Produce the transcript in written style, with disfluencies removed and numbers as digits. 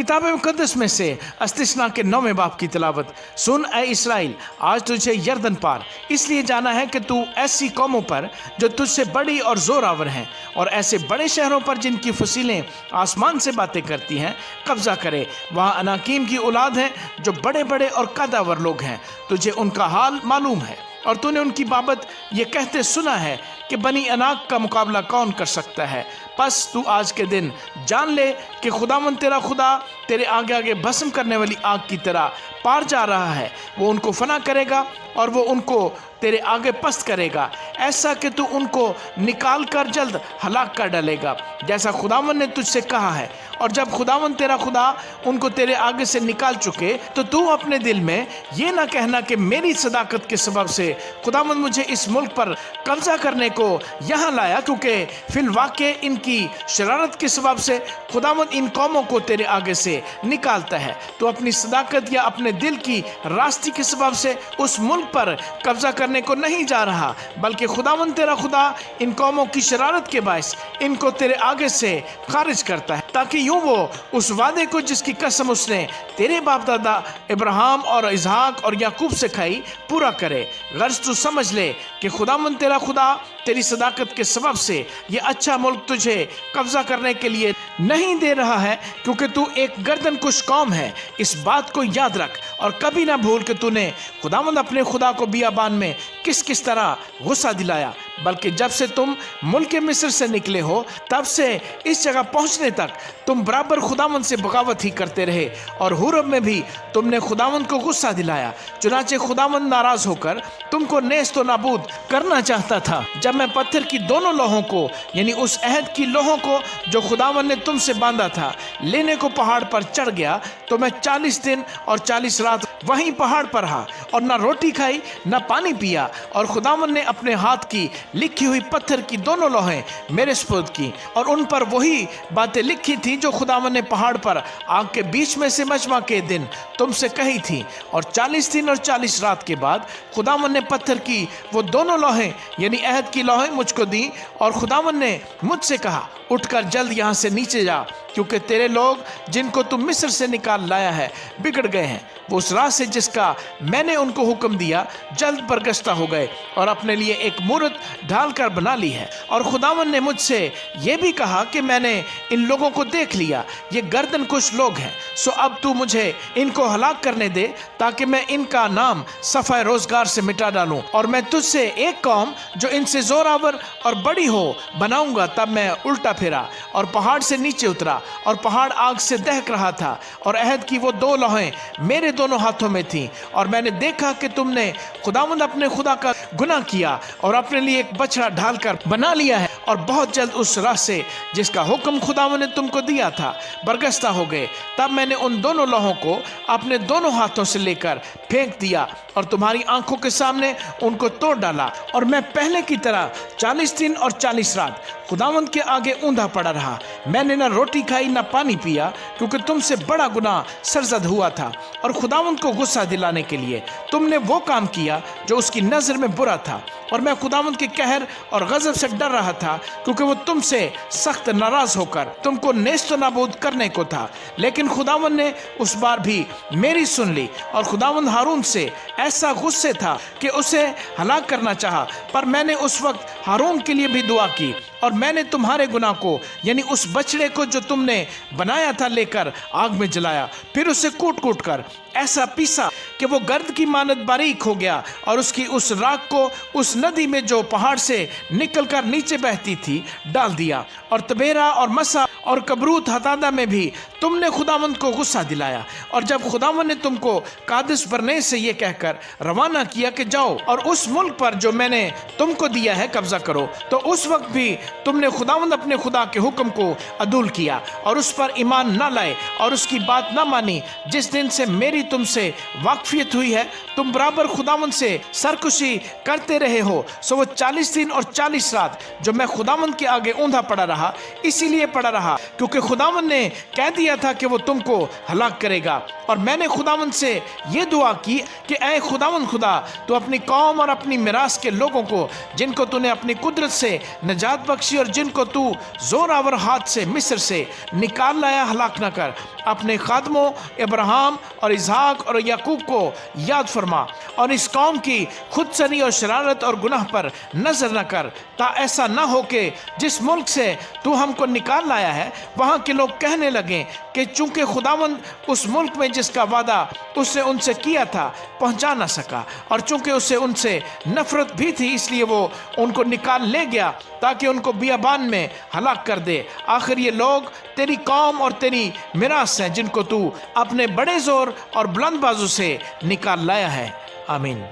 किताब मुकद्दस में से इस्तिस्ना के 9वें बाब की तिलावत। सुन ऐ इसराइल, आज तुझे यरदन पार इसलिए जाना है कि तू ऐसी कौमों पर जो तुझसे बड़ी और जोरावर हैं और ऐसे बड़े शहरों पर जिनकी फसीलें आसमान से बातें करती हैं कब्जा करे। वहाँ अनाकीम की औलाद हैं जो बड़े बड़े और कदावर लोग हैं। तुझे उनका हाल मालूम है और तूने उनकी बाबत ये कहते सुना है कि बनी अनाक का मुकाबला कौन कर सकता है। बस तू आज के दिन जान ले कि खुदावंद तेरा खुदा तेरे आगे आगे भस्म करने वाली आग की तरह पार जा रहा है। वो उनको फना करेगा और वो उनको तेरे आगे पस्त करेगा, ऐसा कि तू उनको निकाल कर जल्द हलाक कर डालेगा जैसा खुदावंद ने तुझसे कहा है। और जब खुदावंद तेरा खुदा उनको तेरे आगे से निकाल चुके तो तू अपने दिल में ये ना कहना कि मेरी सदाकत के सबब से खुदावंद मुझे इस मुल्क पर कब्जा करने को यहाँ लाया, क्योंकि फिलवाक़े इनकी शरारत के सबब से खुदावंद इन कौमों को तेरे आगे से निकालता है। तो अपनी सदाकत या अपने दिल की रास्ती के सबब से उस मुल्क पर कब्जा करने को नहीं जा रहा, बल्कि खुदावंद तेरा खुदा इन कौमों की शरारत के बायस इनको तेरे आगे से खारिज करता है, ताकि यूं वो उस वादे को जिसकी कसम उसने तेरे बाप दादा इब्राहिम और इसहाक और याकूब से खाई पूरा करे। गर्ज तू समझ ले कि खुदावंद तेरा खुदा तेरी सदाकत के सबब से ये अच्छा मुल्क तुझे कब्जा करने के लिए नहीं दे रहा है, क्योंकि तू एक गर्दन कुश कौम है। इस बात को याद रख और कभी ना भूल कि तूने खुदावंद अपने खुदा को बियाबान में किस किस तरह गुस्सा दिलाया, बल्कि जब से तुम मुल्क मिस्र से निकले हो तब से इस जगह पहुंचने तक तुम बराबर खुदावंद से बगावत ही करते रहे। और हुरब में भी तुमने खुदावंद को गुस्सा दिलाया। चुनाचे खुदावंद नाराज होकर तुमको नेस्त व नाबूद करना चाहता था। जब मैं पत्थर की दोनों लोहों को यानी उस अहद की लोहों को जो खुदावंद ने तुमसे बांधा था लेने को पहाड़ पर चढ़ गया, तो मैं 40 दिन और 40 रात वहीं पहाड़ पर रहा और ना रोटी खाई ना पानी पिया। और खुदावंद ने अपने हाथ की लिखी हुई पत्थर की दोनों लोहें मेरे सुपुर्द की और उन पर वही बातें लिखी थी जो खुदावंद ने पहाड़ पर आग के बीच में से मजमा के दिन तुमसे कही थी। और 40 दिन और 40 रात के बाद खुदावंद ने पत्थर की वो दोनों लोहें यानी अहद की लोहें मुझको दी। और खुदावंद ने मुझसे कहा, उठकर जल्द यहाँ से नीचे जा, क्योंकि तेरे लोग जिनको तुम मिस्र से निकाल लाया है बिगड़ गए हैं। वो उस राह से जिसका मैंने उनको हुक्म दिया जल्द बरगश्ता हो गए और अपने लिए एक मूरत ढाल कर बना ली है। और खुदावंद ने मुझसे ये भी कहा कि मैंने इन लोगों को देख लिया, ये गर्दन कुश लोग हैं। सो अब तू मुझे इनको हलाक करने दे ताकि मैं इनका नाम सफ़ाए रोजगार से मिटा डालूं और मैं तुझसे एक कौम जो इनसे जोरावर और बड़ी हो बनाऊंगा। तब मैं उल्टा फिरा और पहाड़ से नीचे उतरा और पहाड़ आग से दहक रहा था और अहद की वो दो लोहें मेरे दोनों हाथों में थीं। और मैंने देखा कि तुमने खुदावंद अपने खुदा का गुनाह किया और अपने लिए एक बछड़ा ढालकर बना लिया है और बहुत जल्द उस राह से जिसका हुक्म खुदावंद ने तुमको दिया था बरगश्ता हो गए। तब मैंने उन दोनों लोहों को अपने दोनों हाथों से लेकर फेंक दिया और तुम्हारी आंखों के सामने उनको तोड़ डाला। और मैं पहले की तरह 40 दिन और 40 रात खुदावंद के आगे ऊंधा पड़ा रहा। मैंने न रोटी खाई न पानी पिया, क्योंकि तुमसे बड़ा गुनाह सरजद हुआ था। और खुदावंद को गुस्सा दिलाने के लिए तुमने वो काम किया जो उसकी नज़र में बुरा था। और मैं खुदावंद के कहर और गजब से डर रहा था, क्योंकि वो तुमसे सख्त नाराज होकर तुमको नेस्त नाबूद करने को था। लेकिन खुदावंद ने उस बार भी मेरी सुन ली। और खुदावंद हारून से ऐसा गुस्से था कि उसे हलाक करना चाहा, पर मैंने उस वक्त हारून के लिए भी दुआ की। और मैंने तुम्हारे गुनाह को यानी उस बछड़े को जो तुमने बनाया था लेकर आग में जलाया, फिर उसे कूट कूट कर ऐसा पीसा कि वो गर्द की मानद बारीक हो गया और उसकी उस राख को उस नदी में जो पहाड़ से निकलकर नीचे बहती थी डाल दिया। और तबेरा और मसा और कबरूत हतादा में भी तुमने खुदावंद को गुस्सा दिलाया। और जब खुदावंद ने तुमको कादिस बरने से ये कहकर रवाना किया कि जाओ और उस मुल्क पर जो मैंने तुमको दिया है कब्जा करो, तो उस वक्त भी तुमने खुदावंद अपने खुदा के हुक्म को अदूल किया और उस पर ईमान न लाए और उसकी बात न मानी। जिस दिन से मेरी तुमसे वाकफियत हुई है तुम बराबर खुदावंद से सरकुशी करते रहे हो। सो वो 40 दिन और 40 रात जो मैं खुदावंद के आगे ऊंधा पड़ा रहा, इसीलिए पड़ा रहा क्योंकि खुदावंद ने कह दिया था कि वो तुमको हलाक करेगा। اور میں نے خداوند سے یہ دعا کی کہ اے خداوند خدا، تو اپنی قوم اور اپنی میراث کے لوگوں کو جن کو تو نے اپنی قدرت سے نجات بخشی اور جن کو تو زور آور ہاتھ سے مصر سے نکال لایا، ہلاک نہ کر۔ اپنے خادموں ابراہیم اور اسحاق اور یعقوب کو یاد فرما، اور اس قوم کی خود سری اور شرارت اور گناہ پر نظر نہ کر، تا ایسا نہ ہو کہ جس ملک سے تو ہم کو نکال لایا ہے وہاں کے لوگ کہنے لگیں کہ چونکہ خداوند اس ملک میں جس کا وعدہ اس نے ان سے کیا تھا پہنچا نہ سکا، اور چونکہ اسے ان سے نفرت بھی تھی اس لیے وہ ان کو نکال لے گیا تاکہ ان کو بیابان میں ہلاک کر دے۔ آخر یہ لوگ تیری قوم اور تیری میراث ہیں جن کو تو اپنے بڑے زور اور بلند بازو سے نکال لایا ہے۔ آمین۔